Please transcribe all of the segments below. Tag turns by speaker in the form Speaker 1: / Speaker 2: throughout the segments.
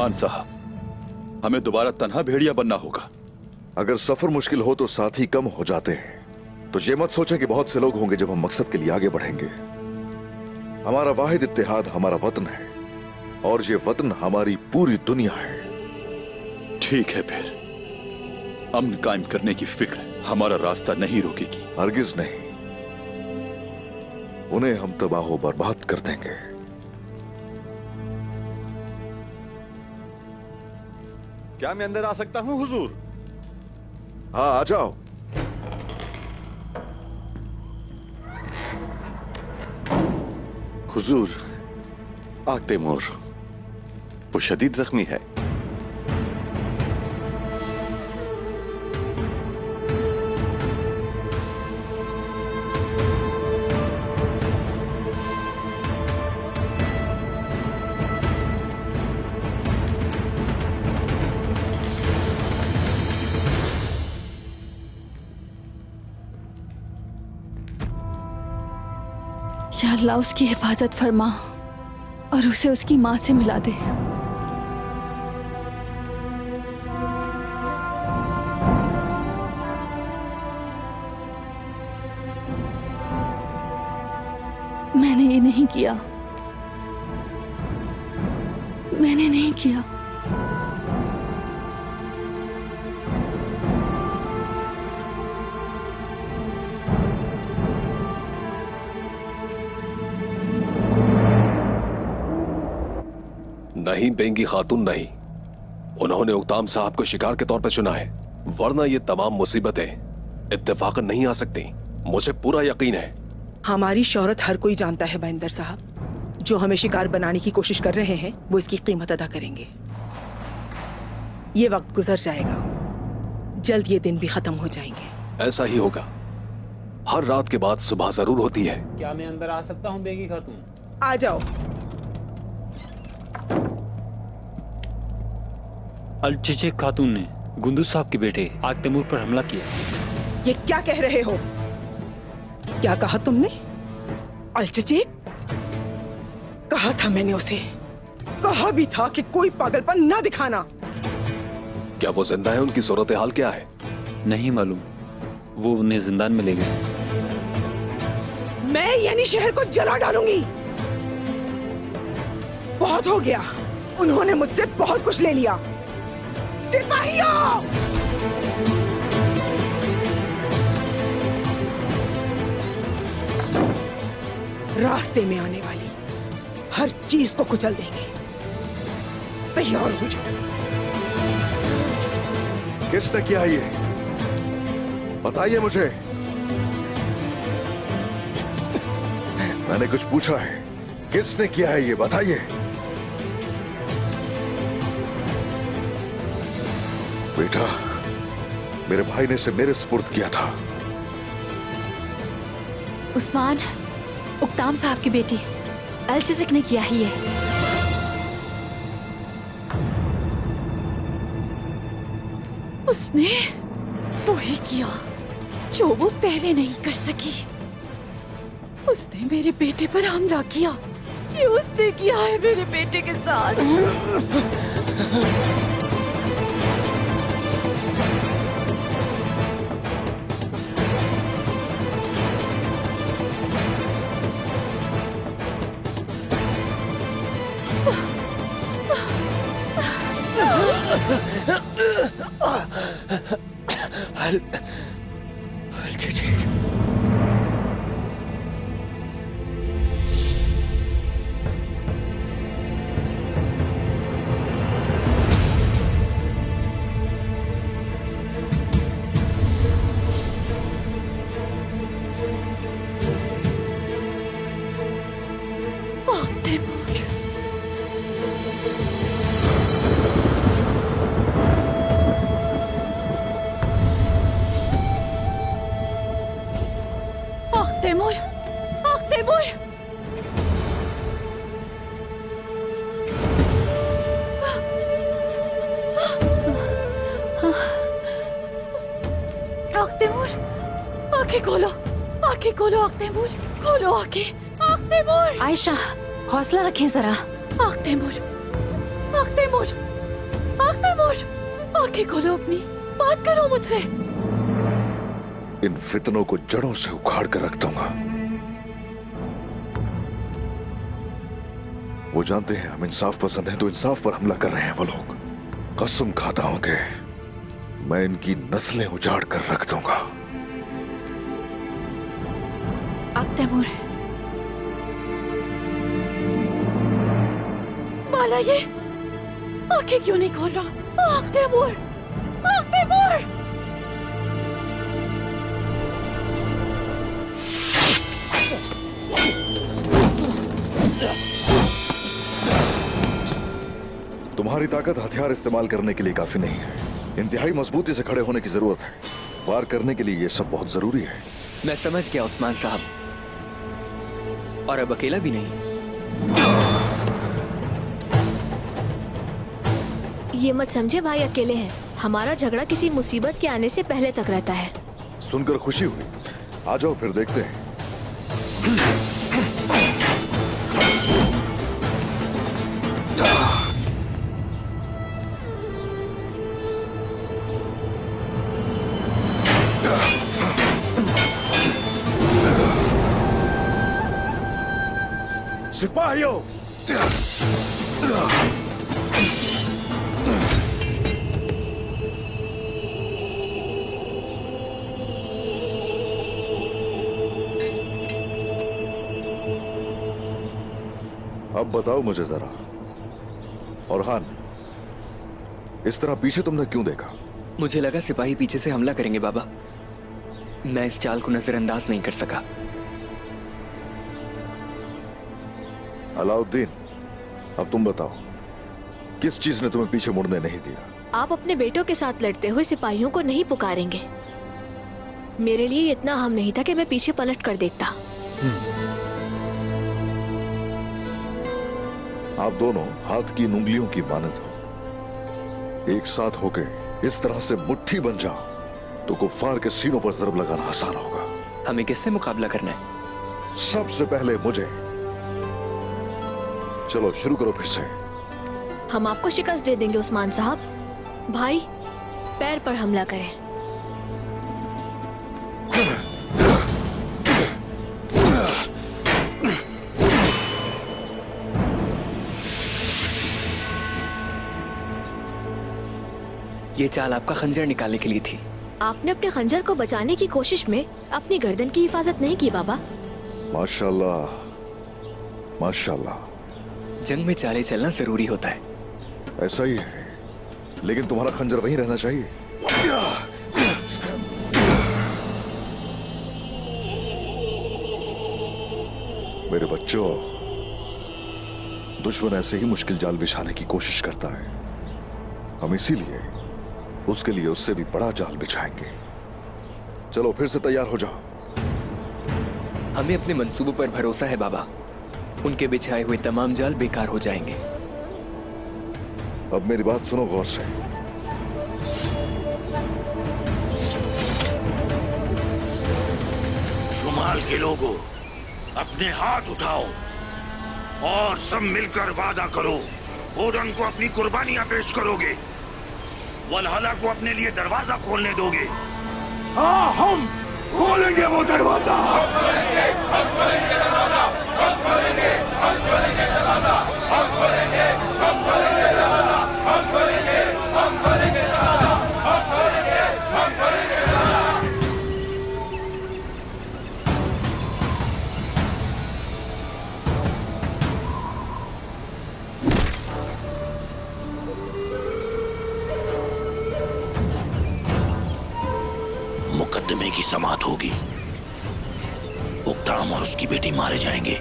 Speaker 1: उस्मान साहब, हमें दोबारा तन्हा भेड़िया बनना होगा।
Speaker 2: अगर सफर मुश्किल हो तो साथी कम हो जाते हैं, तो ये मत सोचें कि बहुत से लोग होंगे जब हम मकसद के लिए आगे बढ़ेंगे। हमारा वाहिद इत्तेहाद हमारा वतन है, और ये वतन हमारी पूरी दुनिया है।
Speaker 1: ठीक है, फिर अमन कायम करने की फिक्र हमारा रास्ता नहीं रोकेगी।
Speaker 2: हरगिज नहीं, उन्हें हम तबाह बर्बाद कर देंगे।
Speaker 3: क्या मैं अंदर आ सकता हूं हुजूर?
Speaker 2: हाँ, आ जाओ।
Speaker 3: हुजूर, आग तैमूर वो शदीद जख्मी है।
Speaker 4: या अल्लाह उसकी हिफाजत फरमा और उसे उसकी माँ से मिला दे। मैंने ये नहीं किया, मैंने नहीं किया।
Speaker 5: नहीं बेंगी खातून, नहीं। उन्होंने उक्ताम साहब को शिकार के तौर पर चुना है, वरना ये तमाम मुसीबतें इत्तेफाकन नहीं आ सकती। मुझे पूरा यकीन है।
Speaker 6: हमारी शौहरत हर कोई जानता है बाइंदर साहब। जो हमें शिकार बनाने की कोशिश कर रहे हैं वो इसकी कीमत अदा करेंगे। ये वक्त गुजर जाएगा, जल्द ये दिन भी खत्म हो जाएंगे।
Speaker 5: ऐसा ही होगा। हर रात के बाद सुबह जरूर होती है।
Speaker 7: क्या मैं अंदर आ सकता हूँ बेगी खातून?
Speaker 6: आ जाओ।
Speaker 7: अलचेचे खातून ने गुंदू साहब के बेटे आग तैमूर पर हमला किया।
Speaker 6: ये क्या कह रहे हो? क्या कहा तुमने? अलचेचे? कहा था मैंने उसे, कहा भी था कि कोई पागलपन ना दिखाना।
Speaker 5: क्या वो जिंदा है? उनकी सूरत हाल क्या है?
Speaker 7: नहीं मालूम, वो उन्हें जिंदान में ले गए।
Speaker 6: मैं यानी शहर को जला डालूंगी। बहुत हो गया, उन्होंने मुझसे बहुत कुछ ले लिया। सिपाहियों! रास्ते में आने वाली हर चीज को कुचल देंगे। तैयार हो जाओ।
Speaker 2: किसने किया ये? बताइए मुझे। मैंने कुछ पूछा है, किसने किया है ये बताइए। बेटा, मेरे भाई ने इसे मेरे सुपुर्द किया था।
Speaker 4: उस्मान, उक्ताम साहब की बेटी अलचेचक ने किया है ये। उसने वो ही किया जो वो पहले नहीं कर सकी। उसने मेरे बेटे पर हमला किया। ये उसने किया है मेरे बेटे के साथ। आयशा, हौसला रखें जरा। आग तैमूर, तैमूर, आंखें खोलो अपनी, बात करो मुझसे।
Speaker 2: इन फितनों को जड़ों से उखाड़ कर रख दूंगा। वो जानते हैं हम इंसाफ पसंद हैं, तो इंसाफ पर हमला कर रहे हैं वो लोग। कसम खाता हूं कि मैं इनकी नस्लें उजाड़ कर रख दूंगा।
Speaker 4: आग तैमूर, बाला ये आंखें क्यों नहीं खोल रहा? आग तैमूर, आग तैमूर।
Speaker 2: तुम्हारी ताकत हथियार इस्तेमाल करने के लिए काफी नहीं है, इंतहाई मजबूती से खड़े होने की जरूरत है। वार करने के लिए ये सब बहुत जरूरी है।
Speaker 8: मैं समझ गया उस्मान साहब, और अब अकेला भी नहीं।
Speaker 9: ये मत समझे भाई अकेले हैं। हमारा झगड़ा किसी मुसीबत के आने से पहले तक रहता है।
Speaker 2: सुनकर खुशी हुई। आ जाओ फिर देखते हैं।
Speaker 10: सिपाहियों,
Speaker 2: अब बताओ मुझे जरा, औरहान, इस तरह पीछे तुमने क्यों देखा?
Speaker 8: मुझे लगा सिपाही पीछे से हमला करेंगे बाबा। मैं इस चाल को नजरअंदाज नहीं कर सका।
Speaker 2: अलाउद्दीन, अब तुम बताओ, किस चीज ने तुम्हें पीछे मुड़ने नहीं दिया?
Speaker 9: आप अपने बेटों के साथ लड़ते हुए सिपाहियों को नहीं पुकारेंगे। मेरे लिए इतना अहम नहीं था कि मैं पीछे पलट कर देखता।
Speaker 2: आप दोनों हाथ की उंगलियों की मानद हो। एक साथ होके इस तरह से मुट्ठी बन जाओ तो कुफ्फार के सीनों पर जरब लगाना आसान होगा।
Speaker 8: हमें किससे मुकाबला करना है?
Speaker 2: सबसे पहले मुझे। चलो शुरू करो फिर से।
Speaker 9: हम आपको शिकस्त दे देंगे उस्मान साहब। भाई, पैर पर हमला करें।
Speaker 8: ये चाल आपका खंजर निकालने के लिए थी।
Speaker 9: आपने अपने खंजर को बचाने की कोशिश में अपनी गर्दन की हिफाजत नहीं की बाबा।
Speaker 2: माशाल्लाह, माशाल्लाह।
Speaker 8: जंग में चाले चलना जरूरी होता है।
Speaker 2: ऐसा ही है, लेकिन तुम्हारा खंजर वहीं रहना चाहिए। मेरे बच्चों, दुश्मन ऐसे ही मुश्किल जाल बिछाने की कोशिश करता है। हम इसीलिए उसके लिए उससे भी बड़ा जाल बिछाएंगे। चलो फिर से तैयार हो जाओ।
Speaker 8: हमें अपने मंसूबों पर भरोसा है बाबा। उनके बिछाए हुए तमाम जाल बेकार हो जाएंगे।
Speaker 2: अब मेरी बात सुनो गौर से।
Speaker 10: शुमाल के लोगों, अपने हाथ उठाओ और सब मिलकर वादा करो, ओडन को अपनी कुर्बानियां पेश करोगे, वलहला को अपने लिए दरवाजा खोलने दोगे। हाँ, हम खोलेंगे वो दरवाजा। हम खोलेंगे, हम खोलेंगे दरवाजा, हम खोलेंगे, हम खोलेंगे दरवाजा, हम खोलेंगे, हम खोलेंगे दरवाजा, हम खोलेंगे, हम खोलेंगे दरवाजा, हम खोलेंगे, हम खोलेंगे दरवाजा। मुकदमे की समाअत होगी। उक्ताम और उसकी बेटी मारे जाएंगे।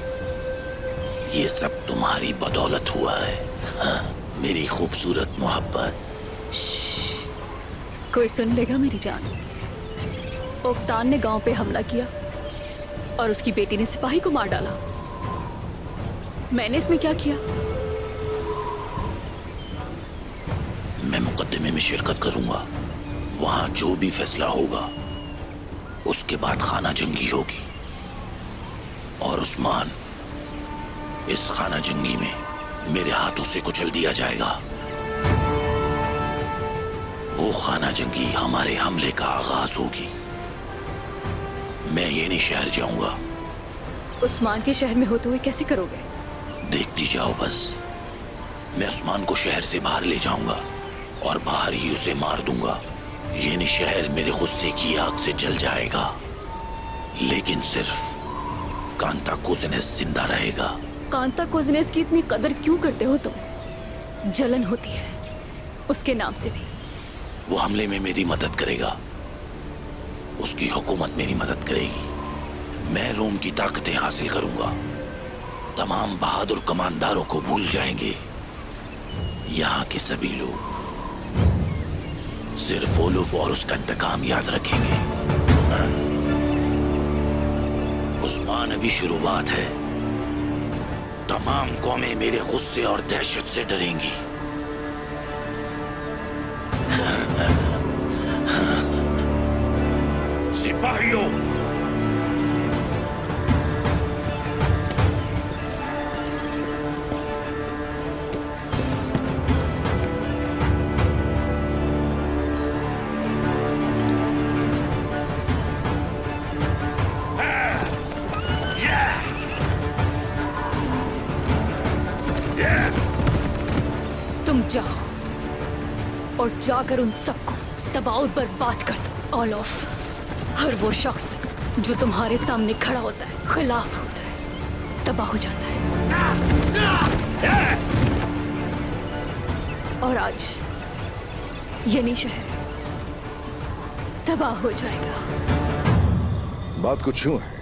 Speaker 10: ये सब तुम्हारी बदौलत हुआ है। हाँ, मेरी खूबसूरत मोहब्बत।
Speaker 4: कोई सुन लेगा मेरी जान? ओक्तान ने गांव पे हमला किया और उसकी बेटी ने सिपाही को मार डाला। मैंने इसमें क्या किया?
Speaker 10: मैं मुकदमे में शिरकत करूंगा। वहां जो भी फैसला होगा उसके बाद खाना जंगी होगी, और उस्मान इस खाना जंगी में मेरे हाथों से कुचल दिया जाएगा। वो खाना जंगी हमारे हमले का आगाज होगी। मैं ये नहीं शहर जाऊंगा।
Speaker 4: उस्मान के शहर में होते हुए कैसे करोगे?
Speaker 10: देखती जाओ बस। मैं उस्मान को शहर से बाहर ले जाऊंगा और बाहर ही उसे मार दूंगा। ये नहीं शहर मेरे गुस्से की आग से जल जाएगा, लेकिन सिर्फ कांता कोज़नेस जिंदा रहेगा।
Speaker 4: कांता कोज़नेस की इतनी कदर क्यों करते हो तुम? जलन होती है उसके नाम से भी।
Speaker 10: वो हमले में मेरी मदद करेगा, उसकी हुकूमत मेरी मदद करेगी। मैं रोम की ताकतें हासिल करूंगा। तमाम बहादुर कमांडरों को भूल जाएंगे। यहाँ के सभी लोग सिर्फ ओलुफ और उसका इंतकाम याद रखेंगे। उस्मान अभी शुरुआत है। तमाम कौमें मेरे गुस्से और दहशत से डरेंगी। सिपाहियों,
Speaker 4: तुम जाओ और जाकर उन सबको तबाह और बर्बाद कर दो। ऑल ऑफ हर वो शख्स जो तुम्हारे सामने खड़ा होता है, खिलाफ होता है, तबाह हो जाता है। और आज यनी शहर तबाह हो जाएगा।
Speaker 2: बात कुछ यूं है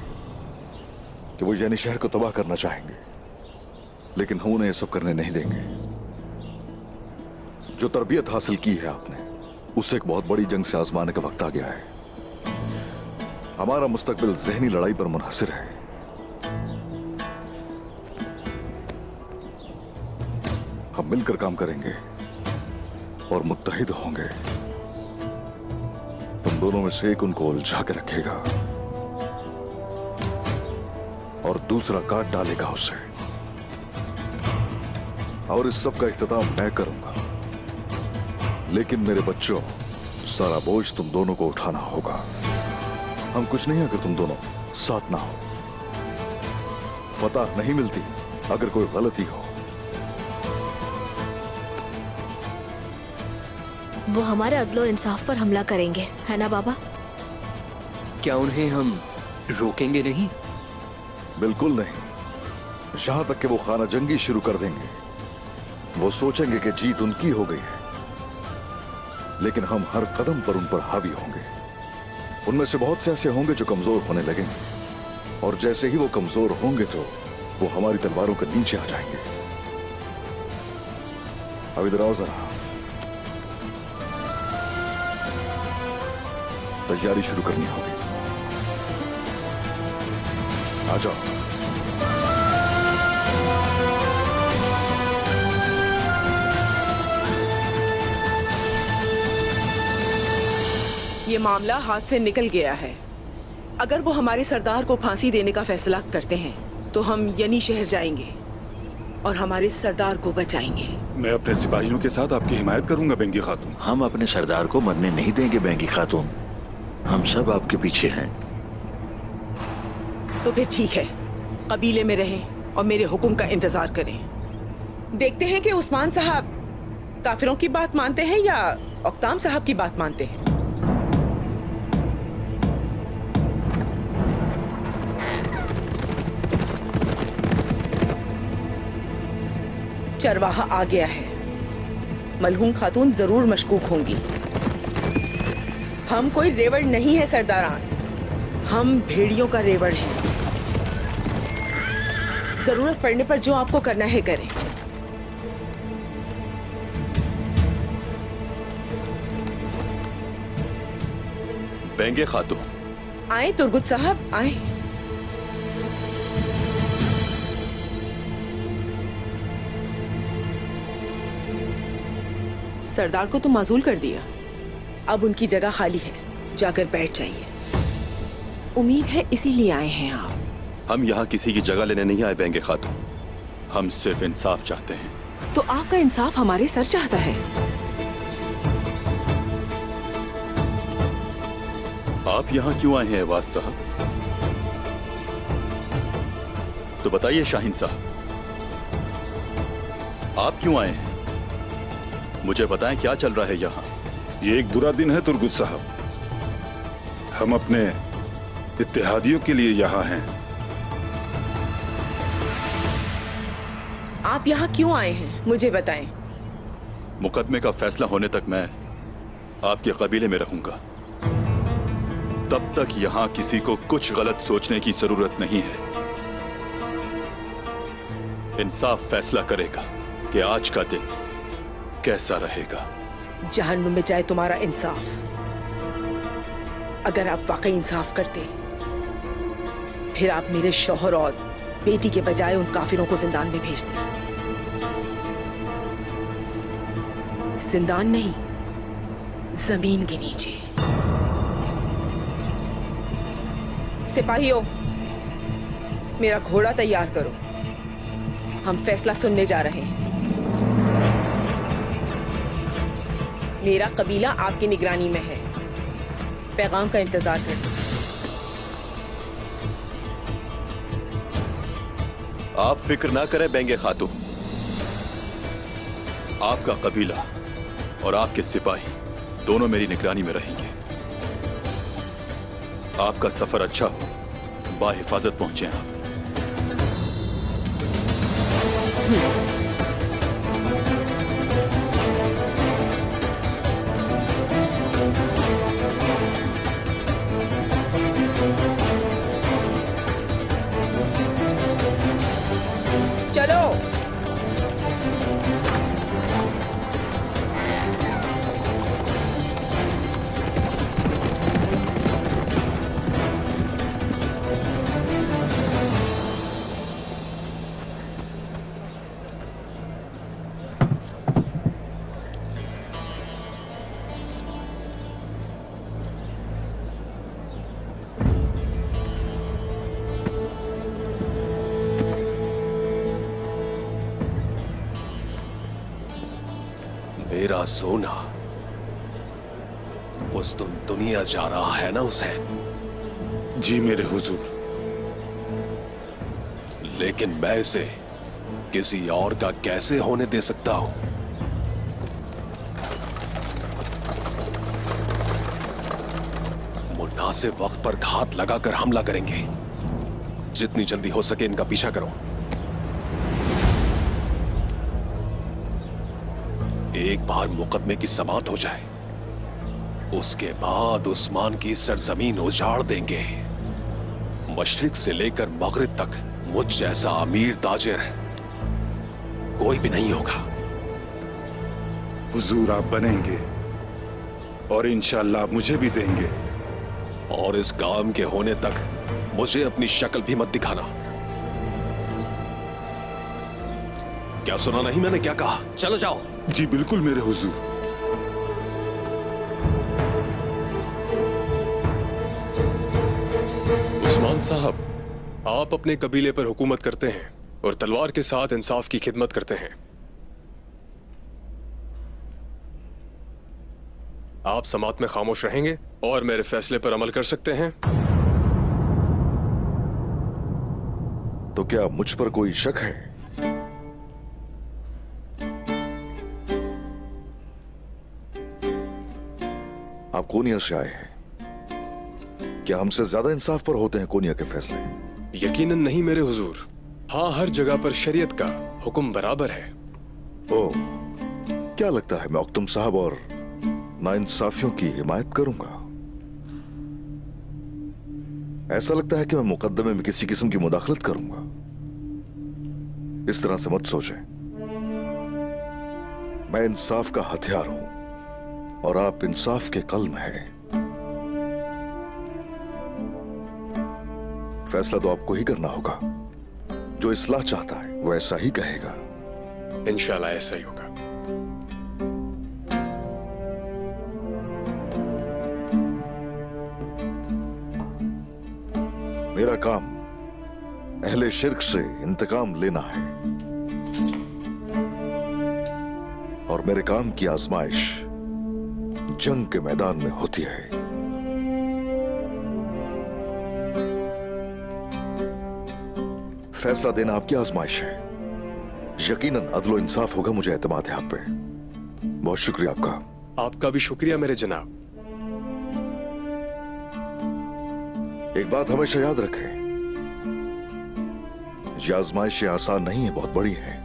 Speaker 2: कि वो यानी शहर को तबाह करना चाहेंगे, लेकिन हम उन्हें ये सब करने नहीं देंगे। जो तरबियत हासिल की है आपने, उसे एक बहुत बड़ी जंग से आजमाने का वक्त आ गया है। हमारा मुस्तकबिल ज़हनी लड़ाई पर मुनहसिर है। हम मिलकर काम करेंगे और मुत्तहिद होंगे। तुम दोनों में से एक उनको उलझा के रखेगा और दूसरा काट डालेगा उसे, और इस सब का इख्तिताम मैं करूंगा। लेकिन मेरे बच्चों, सारा बोझ तुम दोनों को उठाना होगा। हम कुछ नहीं अगर तुम दोनों साथ ना हो। फतह नहीं मिलती अगर कोई गलती हो।
Speaker 9: वो हमारे अदलो इंसाफ पर हमला करेंगे, है ना बाबा?
Speaker 8: क्या उन्हें हम रोकेंगे नहीं?
Speaker 2: बिल्कुल नहीं। जहां तक कि वो खाना जंगी शुरू कर देंगे, वो सोचेंगे कि जीत उनकी हो गई है, लेकिन हम हर कदम पर उन पर हावी होंगे। उनमें से बहुत से ऐसे होंगे जो कमजोर होने लगेंगे, और जैसे ही वो कमजोर होंगे तो वो हमारी तलवारों के नीचे आ जाएंगे। अब इधर आओ जरा, तैयारी शुरू करनी होगी। आ जाओ।
Speaker 6: ये मामला हाथ से निकल गया है। अगर वो हमारे सरदार को फांसी देने का फैसला करते हैं तो हम यनी शहर जाएंगे और हमारे सरदार को बचाएंगे।
Speaker 1: मैं अपने सिपाहियों के साथ आपकी हिमायत करूंगा बेंगी खातून।
Speaker 10: हम अपने सरदार को मरने नहीं देंगे बेंगी खातून। हम सब आपके पीछे हैं।
Speaker 6: तो फिर ठीक है, कबीले में रहें और मेरे हुक्म का इंतजार करें। देखते हैं कि उस्मान साहब काफिरों की बात मानते हैं या औकताम साहब की बात मानते हैं। चरवाहा आ गया है। मलहूम खातून जरूर मशकूक होंगी। हम कोई रेवड़ नहीं है सरदारान, हम भेड़ियों का रेवड़ हैं। जरूरत पड़ने पर जो आपको करना है करें।
Speaker 1: बेंगे खातून।
Speaker 6: आए तुर्गुत साहब, आए। सरदार को तो माजूल कर दिया, अब उनकी जगह खाली है, जाकर बैठ जाइए। उम्मीद है इसीलिए आए हैं आप।
Speaker 1: हम यहाँ किसी की जगह लेने नहीं आए बेंगे खातून, हम सिर्फ इंसाफ चाहते हैं।
Speaker 6: तो आपका इंसाफ हमारे सर चाहता है।
Speaker 1: आप यहां क्यों आए हैं एवाज साहब? तो बताइए शाहीन साहब, आप क्यों आए हैं? मुझे बताएं क्या चल रहा है यहां?
Speaker 11: ये एक बुरा दिन है तुर्गुत साहब। हम अपने इत्तेहादियों के लिए यहाँ हैं।
Speaker 6: आप यहाँ क्यों आए हैं, मुझे बताएं।
Speaker 1: मुकदमे का फैसला होने तक मैं आपके कबीले में रहूंगा। तब तक यहां किसी को कुछ गलत सोचने की जरूरत नहीं है। इंसाफ फैसला करेगा कि आज का दिन कैसा रहेगा।
Speaker 6: जहन्नुम में जाए तुम्हारा इंसाफ। अगर आप वाकई इंसाफ करते फिर आप मेरे शौहर और बेटी के बजाय उन काफिरों को जिंदान में भेज दें। जिंदान नहीं, जमीन के नीचे। सिपाहियों, मेरा घोड़ा तैयार करो, हम फैसला सुनने जा रहे हैं। मेरा कबीला आपकी निगरानी में है, पैगाम का इंतजार करें।
Speaker 1: आप फिक्र ना करें बेंगे खातून, आपका कबीला और आपके सिपाही दोनों मेरी निगरानी में रहेंगे। आपका सफर अच्छा हो, बाहिफाजत पहुंचे आप।
Speaker 6: चलो।
Speaker 5: मेरा सोना उस दुनिया जा रहा है ना हुसैन?
Speaker 11: जी मेरे हुजूर।
Speaker 5: लेकिन मैं इसे किसी और का कैसे होने दे सकता हूं? मुनासिब वक्त पर घात लगाकर हमला करेंगे। जितनी जल्दी हो सके इनका पीछा करो। एक बार मुकदमे की समाप्त हो जाए, उसके बाद उस्मान की सरजमीन उजाड़ देंगे। मशरिक से लेकर मगरिब तक मुझ जैसा अमीर ताजिर कोई भी नहीं होगा।
Speaker 11: हुजूर आप बनेंगे और इंशाअल्लाह आप मुझे भी देंगे।
Speaker 5: और इस काम के होने तक मुझे अपनी शक्ल भी मत दिखाना। क्या सुना नहीं मैंने क्या कहा? चलो जाओ।
Speaker 11: जी बिल्कुल मेरे हुजूर।
Speaker 12: उस्मान साहब, आप अपने कबीले पर हुकूमत करते हैं और तलवार के साथ इंसाफ की खिदमत करते हैं। आप समात में खामोश रहेंगे और मेरे फैसले पर अमल कर सकते हैं।
Speaker 2: तो क्या मुझ पर कोई शक है? आप कोनिया से आए हैं, क्या हमसे ज्यादा इंसाफ पर होते हैं कोनिया के फैसले?
Speaker 12: यकीनन नहीं मेरे हुजूर। हाँ, हर जगह पर शरीयत का हुक्म बराबर है।
Speaker 2: ओह, क्या लगता है मैं औक्तम साहब और नाइंसाफियों की हिमायत करूंगा? ऐसा लगता है कि मैं मुकदमे में किसी किस्म की मुदाखलत करूंगा। इस तरह से मत सोचें। मैं इंसाफ का हथियार हूं और आप इंसाफ के कल्म हैं। फैसला तो आपको ही करना होगा। जो इस्लाह चाहता है वो ऐसा ही कहेगा।
Speaker 12: इंशाल्लाह ऐसा ही होगा।
Speaker 2: मेरा काम अहले शिर्क से इंतकाम लेना है और मेरे काम की आजमाइश जंग के मैदान में होती है। फैसला देना आपकी आजमाइश है। यकीनन अदलो इंसाफ होगा, मुझे एतमाद है आप पे। बहुत शुक्रिया आपका।
Speaker 12: आपका भी शुक्रिया मेरे जनाब।
Speaker 2: एक बात हमेशा याद रखें, ये आजमाइशें आसान नहीं है, बहुत बड़ी है।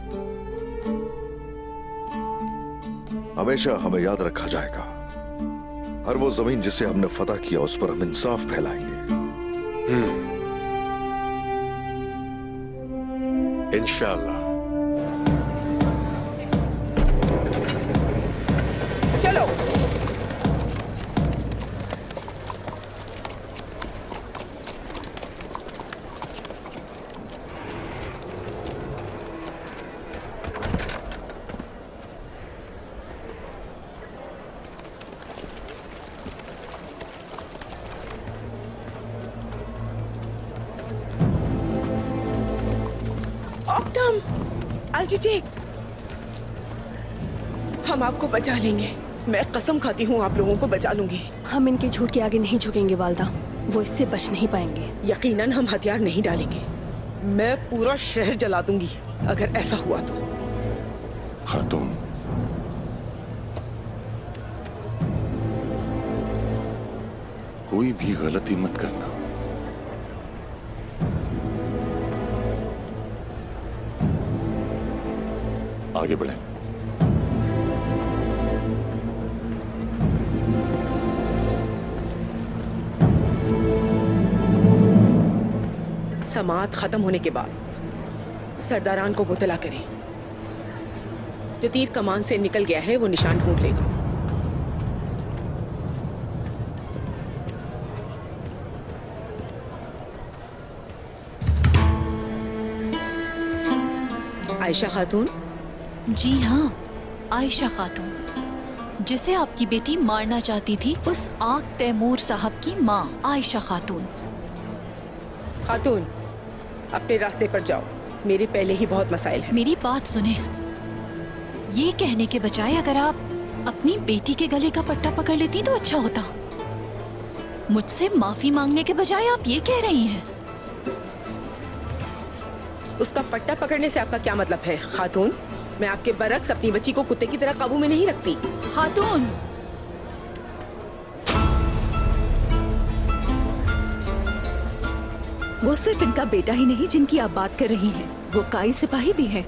Speaker 2: हमेशा हमें याद रखा जाएगा, हर वो जमीन जिसे हमने फतह किया उस पर हम इंसाफ फैलाएंगे।
Speaker 12: इंशाअल्लाह।
Speaker 6: चलो। हम आपको बचा लेंगे, मैं कसम खाती हूँ आप लोगों को बचा लूंगी।
Speaker 13: हम इनके झूठ के आगे नहीं झुकेंगे वालदा, वो इससे बच नहीं पाएंगे।
Speaker 6: यकीनन हम हथियार नहीं डालेंगे, मैं पूरा शहर जला दूंगी अगर ऐसा हुआ तो।
Speaker 3: खातून, कोई भी गलती मत करना। आगे बढ़े।
Speaker 6: समाअत खत्म होने के बाद सरदारान को मुतला करें। जो तीर कमान से निकल गया है वो निशान ढूंढ लेगा। आयशा खातून?
Speaker 14: जी हाँ, आयशा खातून, जिसे आपकी बेटी मारना चाहती थी, उस आक तैमूर साहब की माँ आयशा खातून।
Speaker 6: खातून, अपने रास्ते पर जाओ, मेरे पहले ही बहुत मसाइल हैं।
Speaker 14: मेरी बात सुने, ये कहने के बजाय अगर आप अपनी बेटी के गले का पट्टा पकड़ लेती तो अच्छा होता। मुझसे माफी मांगने के बजाय आप ये कह रही हैं।
Speaker 6: उसका पट्टा पकड़ने से आपका क्या मतलब है खातून? मैं आपके बरक्स अपनी बच्ची को कुत्ते की तरह काबू में नहीं रखती।
Speaker 14: खातून,
Speaker 15: वो सिर्फ इनका बेटा ही नहीं जिनकी आप बात कर रही हैं, वो कायल सिपाही भी हैं।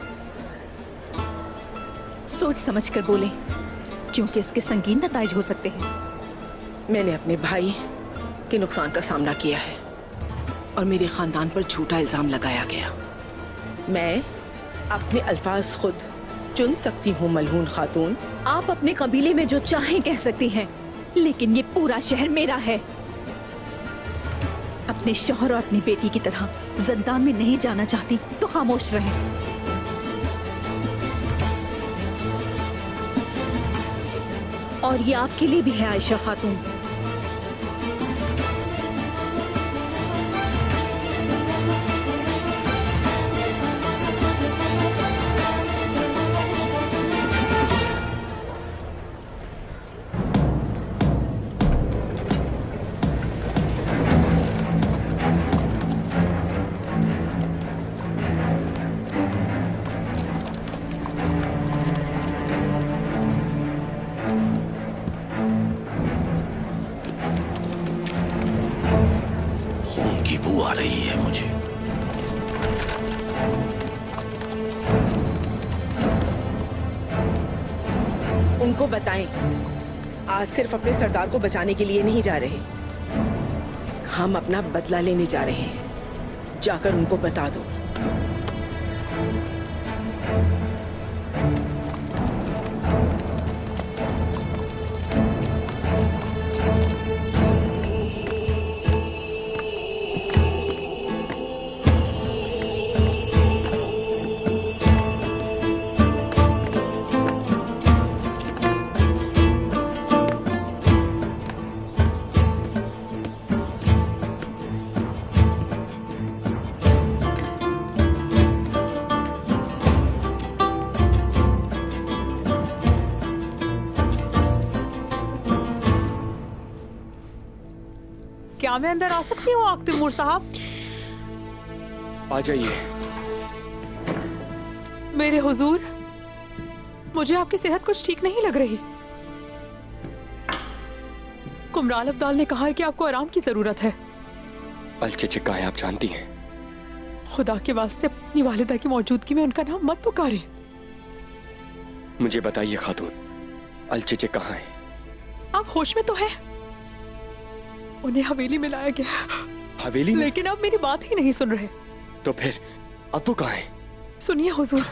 Speaker 15: सोच समझ कर बोलें, क्योंकि इसके संगीन नताइज हो सकते हैं।
Speaker 6: मैंने अपने भाई के नुकसान का सामना किया है और मेरे खानदान पर झूठा इल्जाम लगाया गया। मैं अपने अल्फाज खुद चुन सकती हूँ मलहून खातून।
Speaker 15: आप अपने कबीले में जो चाहें कह सकती हैं, लेकिन ये पूरा शहर मेरा है। अपने शौहर और अपनी बेटी की तरह जिंदान में नहीं जाना चाहती तो खामोश रहें। और ये आपके लिए भी है आयशा खातून।
Speaker 10: खून की बू आ रही है मुझे।
Speaker 6: उनको बताएं, आज सिर्फ अपने सरदार को बचाने के लिए नहीं जा रहे, हम अपना बदला लेने जा रहे हैं। जाकर उनको बता दो।
Speaker 16: क्या मैं अंदर आ सकती हूँ आक तैमूर साहब?
Speaker 8: आ जाइए।
Speaker 6: मेरे हुजूर, मुझे आपकी सेहत कुछ ठीक नहीं लग रही। कुमराल अब्दाल ने कहा है कि आपको आराम की जरूरत है।
Speaker 8: अलचेचे कहाँ है आप जानती हैं?
Speaker 6: खुदा के वास्ते अपनी वालिदा की मौजूदगी में उनका नाम मत पुकारें।
Speaker 8: मुझे बताइए खातून, अलचेचे कहाँ है?
Speaker 6: आप होश में तो हैं? उन्हें हवेली में लाया गया।
Speaker 8: हवेली में?
Speaker 6: लेकिन आप मेरी बात ही नहीं सुन रहे।
Speaker 8: तो फिर अब वो कहाँ है?
Speaker 6: सुनिए हुजूर,